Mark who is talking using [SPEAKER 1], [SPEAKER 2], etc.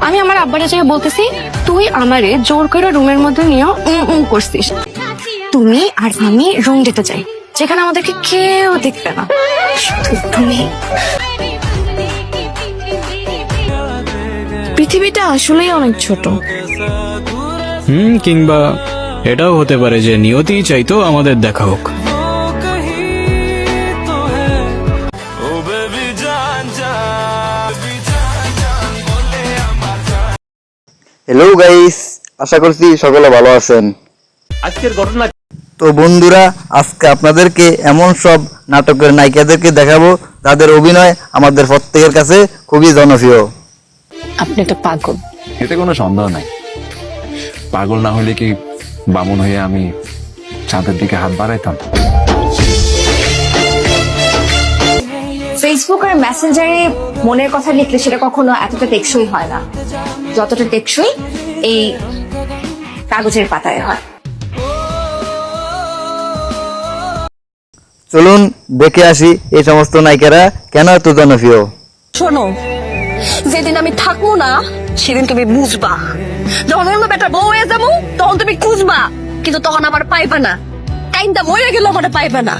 [SPEAKER 1] আমি আমার আব্বার কাছে বলতেছি তুই আমারে জোর করে রুমের মধ্যে নিয়ে করছিস। তুমি আর আমি রুম দিতে চাই যেখানে আমাদেরকে কেউ দেখবে না, শুধু তুমি। পৃথিবীটা আসলেই অনেক ছোট।
[SPEAKER 2] কিংবা এটাও হতে পারে যে নিয়তিই চাইতো আমাদের দেখা হোক।
[SPEAKER 3] হ্যালো গাইস, আশা করছি সকলে ভালো আছেন।
[SPEAKER 4] আজকের ঘটনা
[SPEAKER 3] তো বন্ধুরা, আজকে আপনাদেরকে এমন সব নাটকের নায়িকাদেরকে দেখাবো তাদের অভিনয় আমাদের প্রত্যেকের কাছে খুবই জনপ্রিয়।
[SPEAKER 1] আপনি একটা পাগল।
[SPEAKER 4] এতে কোনো সন্দেহ নাই। পাগল না হলে কি বামুন হয়ে আমি চাঁদের দিকে হাত বাড়াইতাম?
[SPEAKER 5] ফেসবুক আর মেসেঞ্জারে মনের কথা লিখলে সেটা কখনো এতটা টেকসই হয় না যতটা টেকসই এই কাগজের পাতায় হয়।
[SPEAKER 3] চলুন দেখে আসি এই সমস্ত নায়িকারা কেন এত জনপ্রিয়।
[SPEAKER 6] শোনো, যেদিন আমি থাকবো না সেদিন তুমি বুঝবা। যখন অন্য বেটা বউ হয়ে যাবো তখন তুমি খুঁজবা, কিন্তু তখন আমার পাইবা না। টাইমটা মরে গেল আমার পাইবা না।